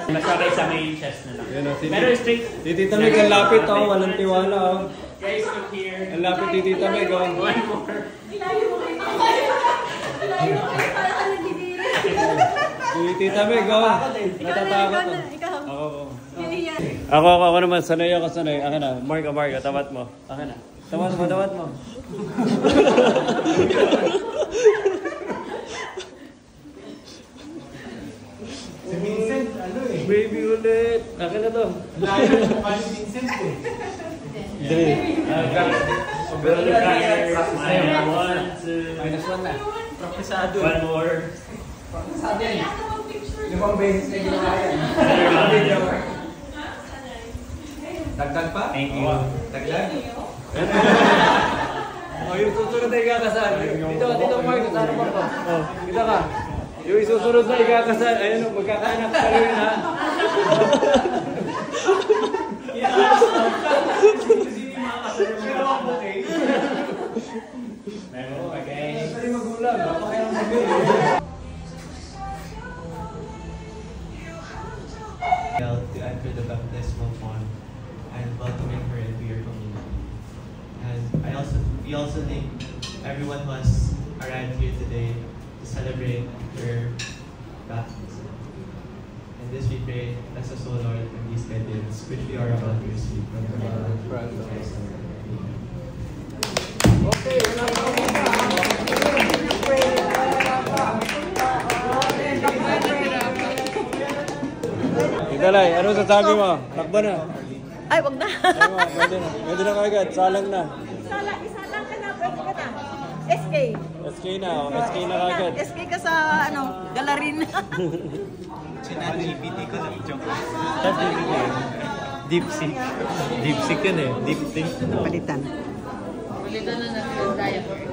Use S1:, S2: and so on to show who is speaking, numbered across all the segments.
S1: Nasakay sa main chest na lang. Pero straight.
S2: Tita Meg, ang lapit oh. Walang tiwala oh.
S1: Guys, look here.
S2: Ang lapit ni Tita Meg oh.
S1: One more.
S2: Tita Meg oh. Natatakot oh. Ako naman. Sanay. Akin na. Mark, tamat mo. Akin na. Tamat mo.
S3: Si Vincent, ano eh.
S2: Baby ulit. Akin na to.
S3: Layo mo pa si Vincent eh.
S2: Dali.
S1: Minus one na.
S2: Profesado.
S1: One more.
S3: Profesado yan. Limang beses na ginawa yan. Dagdag pa?
S1: Thank you.
S3: Dagdag?
S2: Oh, yung susunod na ikakasal. Dito Mark, saan mo pa? Oh, kita ka. Yung isusunod na ikakasal, ayun, magkakaanak ka rin ha.
S4: To enter the baptismal font and welcoming her into your community. And we also thank everyone who has arrived here today to celebrate her baptism. And this we pray, bless us, O Lord, in these guidance, which we are about to receive from the Lord of Christ.
S2: Okay, Italay, ano sasabi mo? Takbo na.
S5: Ay, wag na.
S2: Pwede na kagad. Salang na.
S5: Isalang ka na. Pwede ka na. SK.
S2: SK na. SK na kagad.
S5: SK ka sa, galarin.
S4: ChatGPT ko lang, joke.
S2: ChatGPT. Deepseek. Deepseek yun eh. Deepseek.
S5: Palitan.
S6: Palitan na natin yung diaper.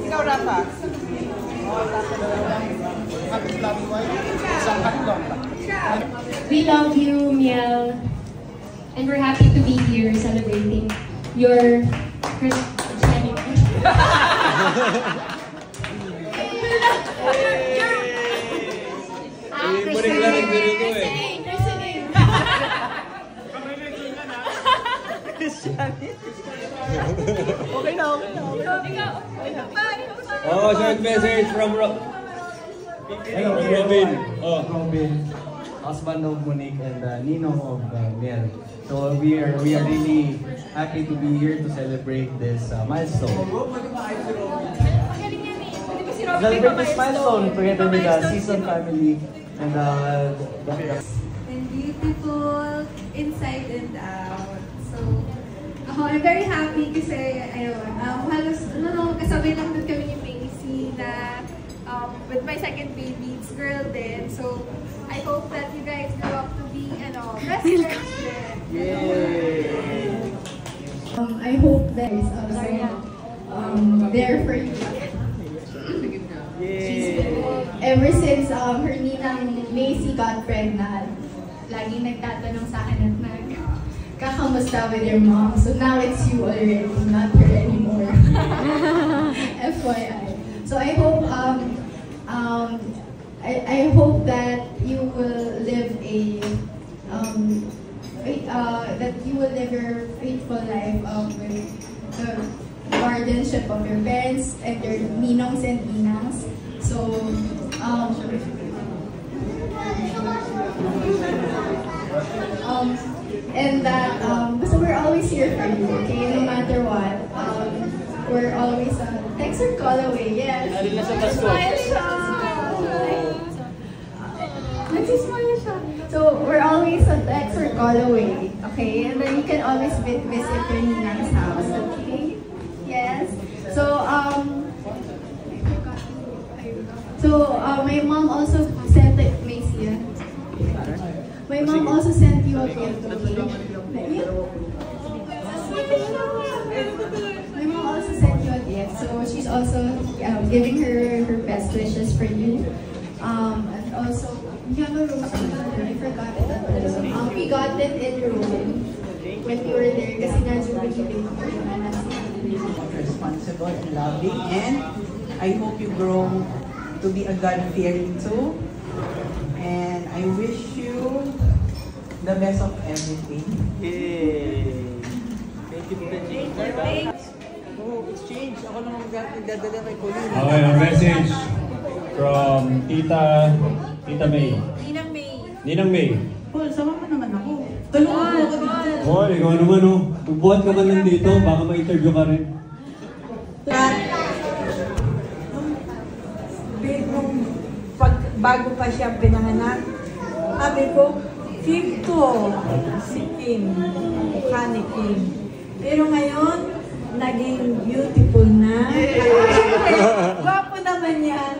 S5: Ikaw, Rafa.
S7: We love you, Miel, and we're happy to be here celebrating your Christianity.
S5: Okay na.
S2: Oh, short message from Robin. Oh.
S8: Robin, husband of Monique and Ninong of Miel. So we are really happy to be here to celebrate this milestone. Celebrate this milestone together with the Season family and
S9: and beautiful inside and out. So I'm very happy kasi halos kasabay lang doon kami ni Macy na with my second baby, it's girl din. So I hope that you guys grow up to be best friends din.
S2: Yay!
S7: I hope that is also there for you. Ever since her ninang Macy got pregnant, laging nagtatanong sa akin at kakamusta with your mom. So now it's you already, not her anymore. FYI. So I hope I hope that you will live your faithful life with the guardianship of your parents and your ninongs and inangs. So and that so we're always here for you, okay? No matter what, we're always text or call away. Yes. Smile siya. Nagsismile siya. So we're always a text or call away, okay? And then you can always visit your ninang's house, okay? Yes. So my mom also sent it, Macy. My mom also sent you a gift. My mom also sent you a gift, so she's also giving her best wishes for you. And also, you have a rose. I forgot it. We got it in your room when you were there. Kasi nga, responsible and loving and
S10: I hope you grow to be a God-fearing too. And I wish you the best of everything.
S2: Yay! Thank you, Tita Jean. Oh, exchange. Ako naman magdadala kay Colleen.
S11: Okay, a message from Tita May.
S5: Ninang May.
S11: Ninang May.
S10: Paul, sama mo naman ako. Tulungan mo ako dito.
S11: Oh, ikaw naman oh. Bubuhat ka man lang dito, baka ma-interview ka rin.
S3: Bago pa siya pinanganak, sabi ko, Kim to, si Kim, mukha ni Kim. Pero ngayon, naging beautiful na. Gwapo naman yan.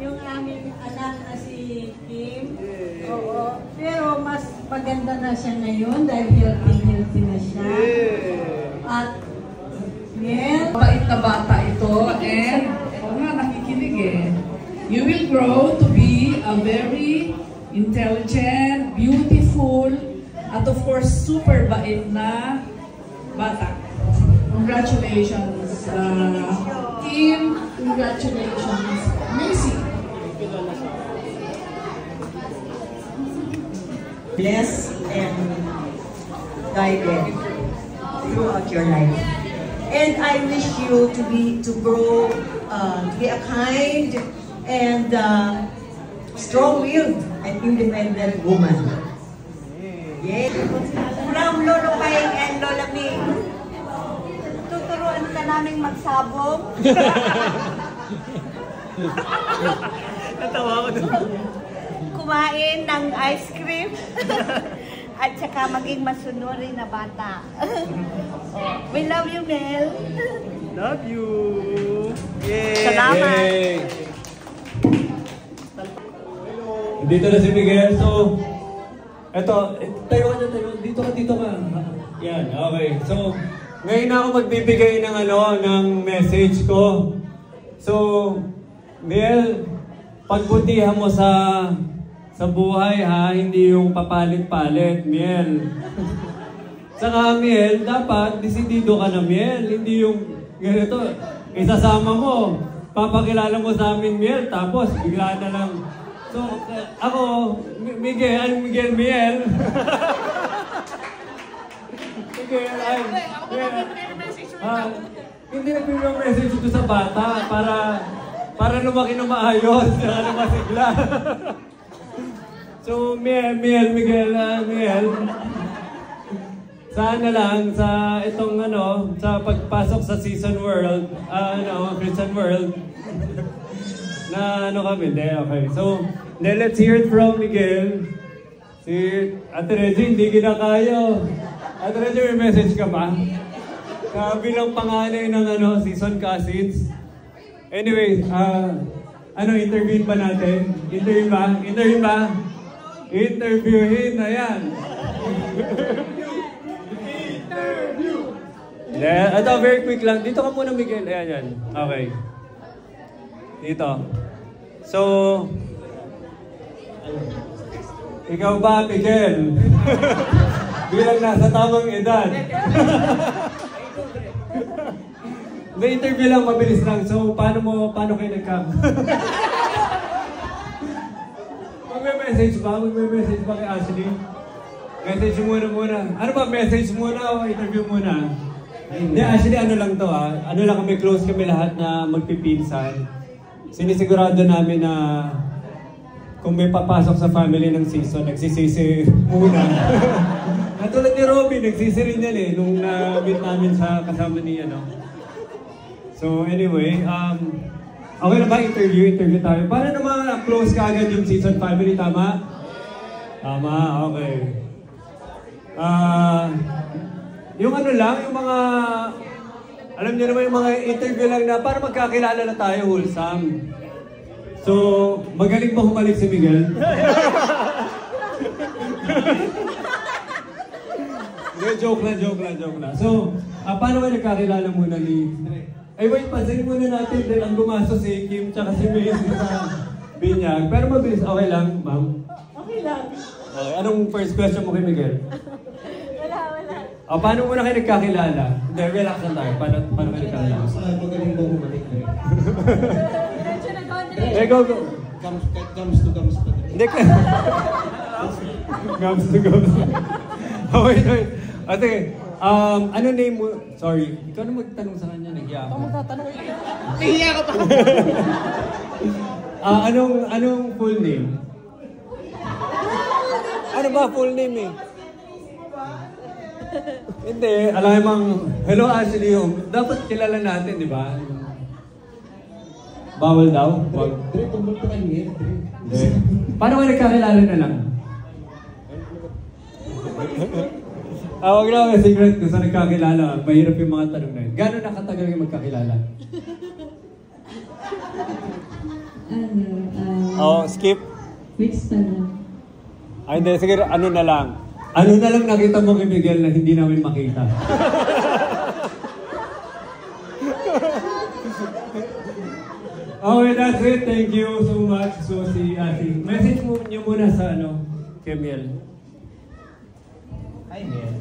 S3: Yung aming anak na si Kim. Oo. Pero mas maganda na siya ngayon dahil healthy na siya. At
S6: Mabait na bata ito and nakikinig eh. You will grow to be a very intelligent, beautiful, at of course, super bait na bata. Congratulations, Kim. Congratulations, Macy.
S3: blessed and guided throughout your life. And I wish you to grow, to be a kind and strong-willed and independent woman. Yeah.
S5: From Lolo Kaing and Lola Ming, tuturuan ka namin magsabong.
S2: Natawa ko doon.
S5: Kumain ng ice cream. At saka maging masunuri na bata. We love you, Mel.
S2: Love you. Yay!
S5: Salamat.
S11: Yay! Dito na si Miguel. So, eto, tayo ka na tayo. Dito ka. Yan, okay. So, ngayon na ako magbibigay ng ng message ko. So, Mel, pagbutihan mo sa buhay ha, hindi yung papalit-palit, Miel. Saka Miel, dapat desidido ka na Miel, hindi yung ganito, isasama mo, papakilala mo sa amin Miel, tapos bigla na lang. So, ako, Miguel, Miel. Miguel, hindi nagbibigay message ko sa bata para lumaki na maayos, na masigla. So, Miguel, sana lang sa itong sa pagpasok sa Season World, Christian World, na kami, okay. So, let's hear it from Miguel. Si Ate Reggie, hindi kinakayo. Ate Reggie, may message ka ba? Bilang panganay ng Season Cousins. Anyway, interviewin ba natin? Interviewin ba? Interviewin na yan. Interview! Ito, very quick lang. Dito ka muna, Miguel. Ayan. Okay. Dito. So, ikaw ba, Miguel? Bilang nasa tamang edad. May interview lang, mabilis lang. So, paano kayo nagkam? Magme-message ba kay Ashley? Message muna. Ano ba, message muna o interview muna? Hindi, Ashley, lang to Ano lang kami, close kami lahat na magpipinsan. Sinisigurado namin na kung may papasok sa family ng season, nagsisisi muna. Katulad ni Robby, nagsisi rin yan nung na-meet namin sa kasama ni So anyway, okay na ba interview tayo? Para naman close ka agad yung season family, tama? Tama, okay. Yung yung mga, alam niyo naman yung mga interview lang na para magkakilala na tayo, wholesome. So, magaling ba humalik si Miguel? Joke lang. So, paano ba nagkakilala muna ni... Ay, wait, pansinin muna natin dahil ang gumaso si Kim tsaka si Mace sa binyag. Pero mabilis, okay lang, ma'am?
S5: Okay lang.
S11: Okay, anong first question mo kay Miguel?
S5: Wala.
S11: Paano muna kayo nagkakilala? Hindi, relax lang tayo. Paano kayo nagkakilala?
S8: Magaling daw bumalik na rin.
S11: Go.
S8: Gums to gums pa rin.
S11: Hindi ka. Gums to gums. Wait. Ate, ano name mo? Sorry, ikaw na magtanong sa kanya. Nahiya ako.
S5: Magtatanong ka. Nahiya ka pa.
S11: Anong full name? Ano ba full name eh? Hindi, alam mong, hello Ashley, dapat kilala natin, di ba? Bawal daw? Hindi. Paano kayo nagkakilala na lang? Wag na ako secret kung saan nagkakilala. Mahirap yung mga tanong na yun. Gano'n nakatagal yung magkakilala? Skip?
S3: Weeks pa lang.
S11: Hindi. Sige, ano na lang nakita mo kay Miguel na hindi namin makita? Okay, that's it. Thank you so much. So, message mo niyo muna sa kay Miel.
S8: Hi, Miel.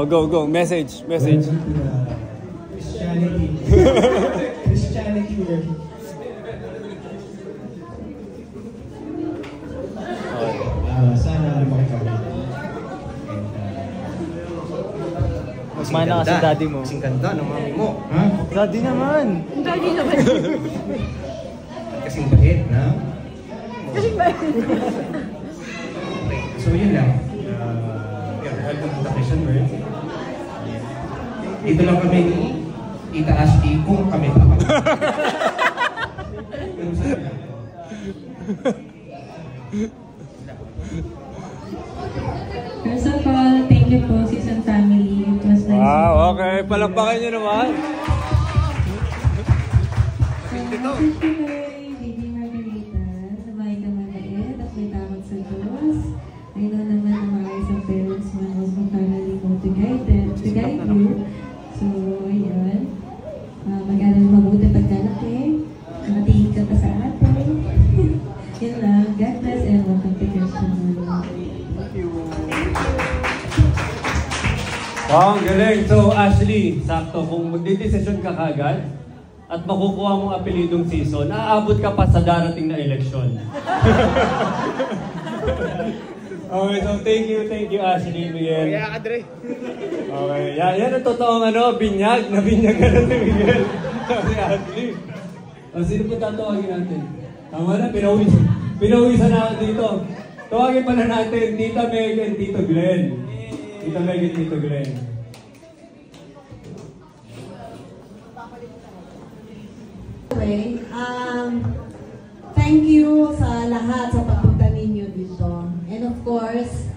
S11: Go. Message.
S8: Christianity. Christianity word. Sana lumaki kami.
S12: Magmana ka sa daddy mo.
S8: Kasing ganda ng mami mo.
S12: Ha? Daddy naman.
S8: Kasing bait, na?
S5: Kasing bait.
S8: So yun lang. Welcome to the Christian World. Dito lang kami ni Tita Ashley kung kami pa.
S3: First of all, thank you po, Season Family. It was nice.
S11: Wow, okay. Palakpakan nyo naman.
S3: Happy to kay Baby Margarita. Na may kamagait at may takot sa Diyos. I know naman na maayos ang parents mo and also family mo to guide you. So, ayun. Mag-aral mabuti pagkalaki. Nakatingin ka pa sa atin. Yun lang. God bless and welcome to Christian World.
S11: Wow, ang galing. So, Ashley, sakto. Kung magdidesisyon ka kagad at makukuha mong apelidong Season, naaabot ka pa sa darating na eleksyon. Okay, so thank you, Ashley, Miguel.
S12: Kaya ka, Dre.
S11: Okay, yan ang totoong binyag. Nabinyagan na si Miguel. Si Ashley. Sino po tatawagin natin? Tama na, pinawisan na dito. Tawagin pa na natin, Tita Meg and Tito Glenn. Tita Meg and Tito Glenn.
S3: Anyway, thank you sa lahat sa pagpunta ninyo dito. And of course,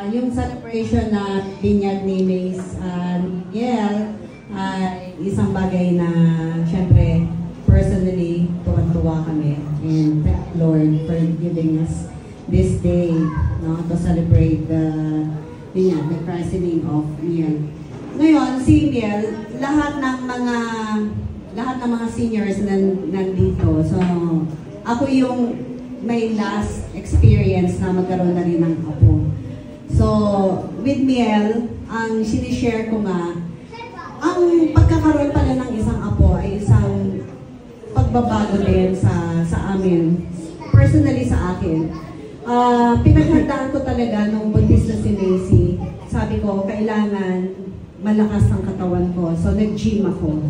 S3: yung celebration na binyag ni Mace Miguel ay isang bagay na syempre personally tuwan-tuwa kami. And thank Lord for giving us this day to celebrate the christening of Miel. Ngayon, si Miel, lahat ng mga seniors nandito. So, ako yung may last experience na magkaroon na rin ng apo. So, with Miel, ang sinishare ko nga, ang pagkakaroon pala ng isang apo ay isang pagbabago din sa amin. Personally sa akin. Pinaghandaan ko talaga nung buntis na si Macy. Sabi ko, kailangan malakas ang katawan ko. So, nag-gym ako.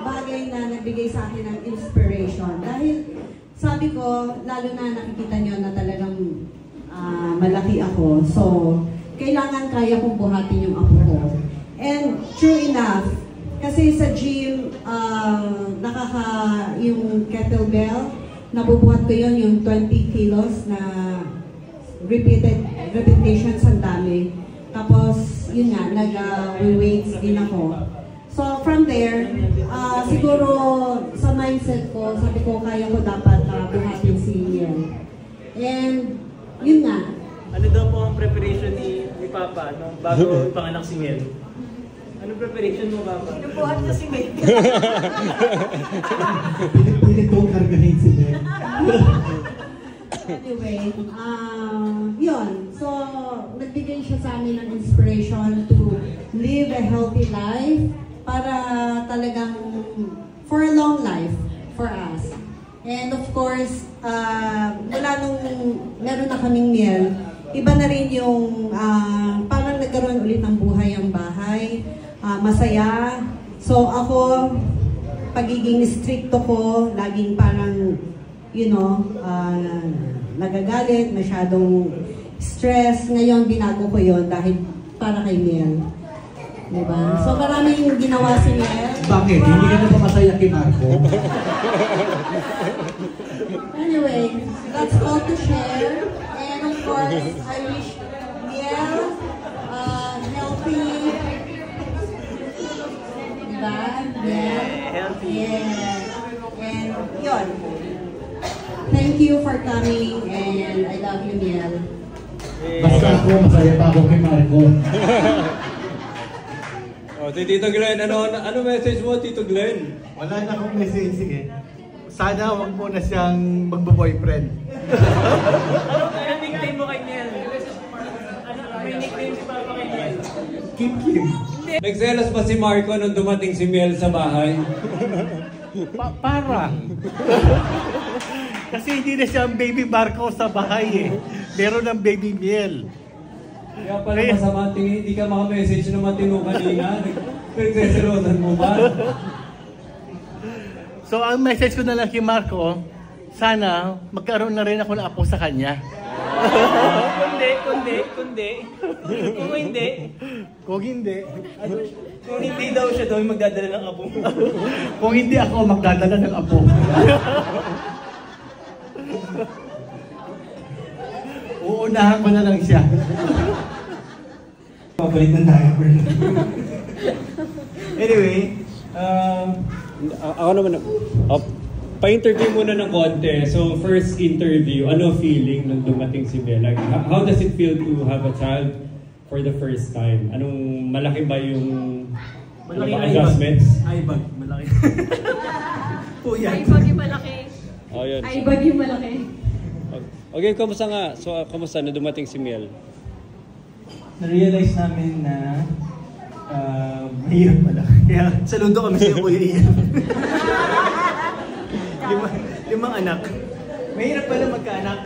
S3: Bagay na nagbigay sa akin ng inspiration. Dahil, sabi ko, lalo na nakikita nyo na talagang malaki ako. So, kailangan kaya kong buhatin yung apo ko. And, true enough, kasi sa gym, yung kettlebell, nabubuhat ko yun, yung 20 kilos na repetitions ang dami. Tapos, yun nga, nag-weights din ako. So, from there, siguro sa mindset ko, sabi ko, kaya ko dapat buhatin si Miel. And, yun nga.
S1: Ano daw po ang preparation ni Papa bago ipanganak si Miel? Anong preparation mo, Papa?
S5: Inubuhat na si Miel.
S8: Pilit kong kargahin si Miel.
S3: Anyway, yun. So, nagbigay siya sa amin ng inspiration to live a healthy life para talagang for a long life for us. And of course, mula nung meron na kaming Miel, iba na rin yung parang nagkaroon ulit ng buhay ang bahay. Masaya. So ako, pagiging stricto ko, laging parang, you know, nagagalit, masyadong stress. Ngayon, binago ko yon dahil para kay Miel. Diba? So maraming ginawa si Miel.
S13: Bakit? Hindi ka na pa masaya kay Marco?
S3: Anyway, that's all to share. And of course, I wish Miel healthy. Diba? Miel.
S1: Healthy.
S3: Yeah. And yun. Thank you for coming and I love you, Miel.
S13: Basta ako, masaya pa ako kay Marco.
S11: O, si Tito Glenn, ano message mo, Tito Glenn?
S12: Wala na akong message, sige. Sana wag mo na siyang magbo-boyfriend.
S1: Anong nickname mo kay Miel? May nickname si Papa kay Miel?
S12: Kim.
S11: Nagselos ba si Marco nung dumating si Miel sa bahay?
S12: Para. Kasi hindi na siya ang baby Marco sa bahay eh. Meron ng baby Miel.
S11: Kaya pala masama tingin, hindi ka maka-message na matino kanina. Nagseselosan mo ba?
S12: So ang message ko na lang kay Marco, sana magkaroon na rin ako ng apo sa kanya.
S1: Kundi.
S12: Kung hindi.
S1: Kung hindi daw siya daw magdadala ng apo.
S12: Kung hindi ako magdadala ng apo. Uunahan ko na lang siya.
S13: Pabalik ng diaper.
S11: Anyway, ako naman, pa-interview muna ng konti. So, first interview, ano feeling nung dumating si Miel? Like, how does it feel to have a child for the first time? Anong malaki ba yung adjustments?
S1: Ibag, malaki.
S9: Ibag yung malaki.
S11: Oh, yun.
S9: Ibag yung malaki.
S11: Okay, kamusta nga? So, kamusta na dumating si Miel?
S1: Na-realize namin na mahirap pala. Kaya saludo kami sa Kuya Ian. limang anak. Mahirap pala magkaanak.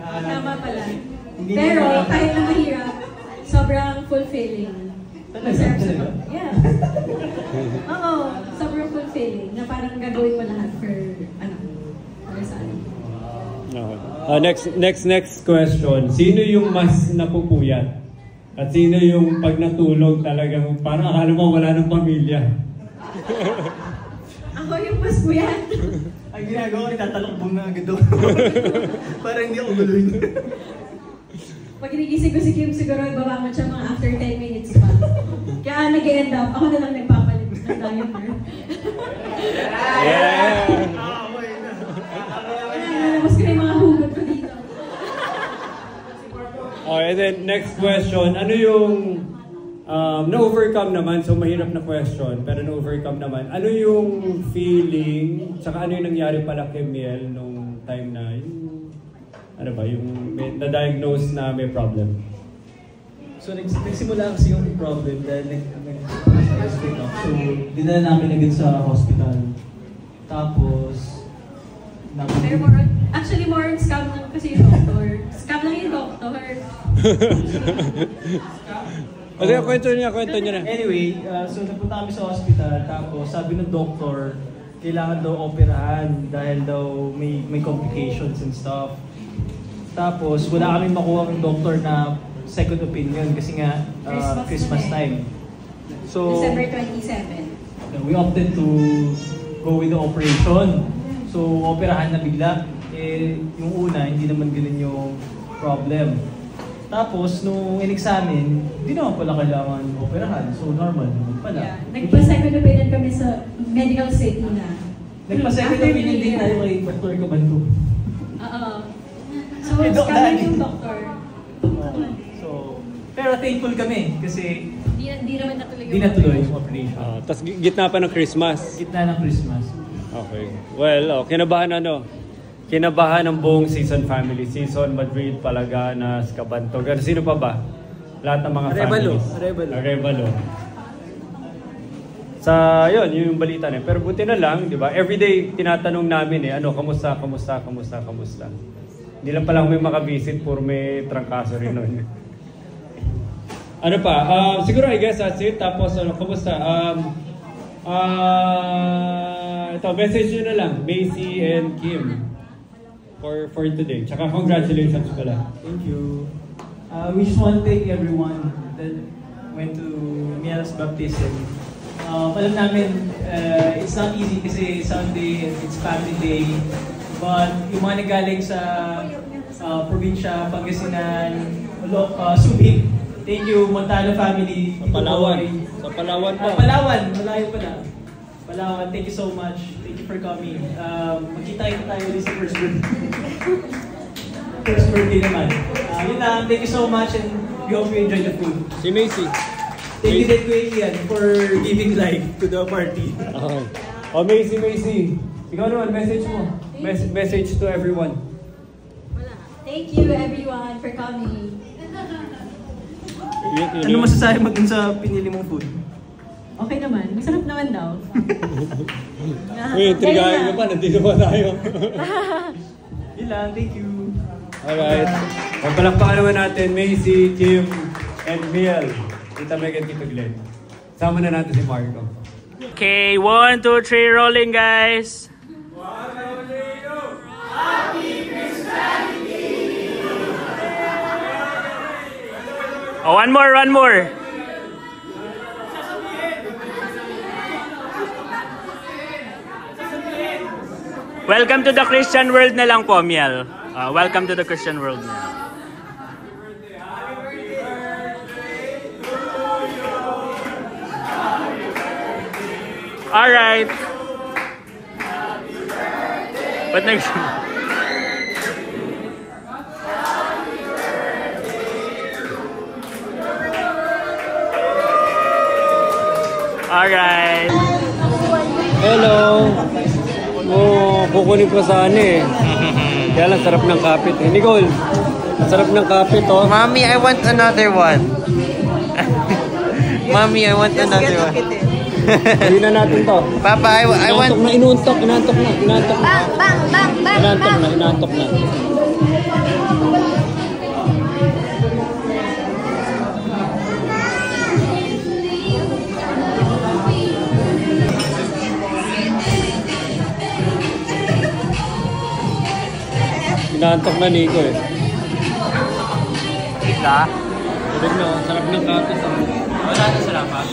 S9: Tama pala.
S1: Hindi
S9: Pero
S1: na-
S9: kahit na mahirap, sobrang fulfilling.
S1: Talaga?
S9: Yeah. Oo, sobrang fulfilling na parang gagawin mo lahat for para sa ano.
S11: Next question. Sino yung mas napupuyat? At sino yung pag natulog talagang parang akala mo wala ng pamilya?
S9: Ako yung mas puyat.
S1: Ang ginagawa ko, tatalakbong na agad doon. Para hindi ako guluhin.
S9: Pag ginigising ko si Kim, siguro ibabangon siya mga after 10 minutes pa. Kaya nag-end up, ako na lang nagpapalit ng diaper. Mas ko na yung mga hugot ko dito.
S11: Okay, and then next question. Ano yung na-overcome naman, so mahirap na question, pero na-overcome naman. Ano yung feeling, saka ano yung nangyari pala kay Miel nung time na ano ba, yung na-diagnose na may problem?
S1: So nagsimula kasi yung problem dahil nag-split up. So dinala namin agad sa hospital. Tapos
S9: Pero actually more on scam lang kasi yung doctor. Scam lang yung doctor.
S11: Kasi kwento niya na.
S1: Anyway, so napunta kami sa hospital. Tapos sabi ng doctor, kailangan daw operahan dahil daw may complications and stuff. Tapos wala kami makuha ng doctor na second opinion kasi nga Christmas time. So
S9: December 27.
S1: we opted to go with the operation. So operahan na bigla. Yung una, hindi naman ganun yung problem. Tapos nung in-examine, hindi naman pala kailangan operahan. So normal naman pala.
S9: Yeah. Nagpa-second opinion kami sa medical city na.
S1: Nagpa-second opinion din tayo kay Dr. Cabantu.
S9: Oo. So, scam yung doctor.
S1: So, pero thankful kami kasi
S9: Di naman natuloy
S1: di natuloy yung operation.
S11: Tapos gitna pa ng Christmas.
S1: Gitna ng Christmas.
S11: Okay. Well, kinabahan kinabahan ng buong Season family. Season, Madrid, Palaganas, Cabantog. Sino pa ba? Lahat ng mga families. Arevalo. Sa yun, yung balita na. Pero buti na lang, di ba? Everyday tinatanong namin kamusta? Hindi lang pala may makabisit, puro may trangkaso rin nun. Ano pa? Siguro I guess that's it. Tapos kamusta? Ito, message nyo na lang, Macy and Kim, for today. Tsaka congratulations pala.
S1: Thank you. We just want to thank everyone that went to Miel's baptism. Alam namin, it's not easy kasi Sunday, it's family day. But yung mga nagaling sa probinsya, Pangasinan, Subic, thank you, Montano family.
S11: Sa Palawan pa.
S1: Palawan, malayo pa na. Palawan, thank you so much. Thank you for coming. Magkita-kita tayo ulit sa first birthday. First birthday naman. Yun lang, thank you so much and we hope you enjoy the food.
S11: Si Macy.
S1: Thank you din Kuya Ian for giving life to the party.
S11: Macy. Ikaw naman, message mo. Message to everyone.
S14: Thank you everyone for coming.
S1: Ano masasabi mo dun sa pinili mong food?
S14: Okay naman. Masarap naman daw.
S11: Trigahin mo pa. Nandito pa tayo.
S1: Yun lang. Thank you.
S11: Alright. Palakpakan naman natin Macy, Kim, and Miel. Tita Meg and Tito Glenn. Sama na natin si Marco.
S15: Okay, 1, 2, 3, rolling guys.
S16: Happy Christianity!
S15: Oh, one more. Welcome to the Christian world na lang po, Miel. Welcome to the Christian world na. Alright. But next. Alright.
S11: Hello. Kukunin ko sana eh. Kaya lang sarap ng kapit eh. Nicole, sarap ng kapit oh.
S17: Mommy, I want another one. Mommy, I want another one.
S11: Hindi na natin to.
S17: Papa, I want...
S11: Inantok na. Inantok na. Inantok na Nico eh.
S15: Ika?
S11: Sabi na, sarap ng kapit oh.
S15: Wala na sarap ha?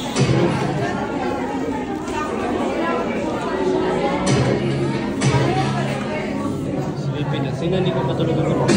S11: Silipin na. Sino hindi ko patulog ako?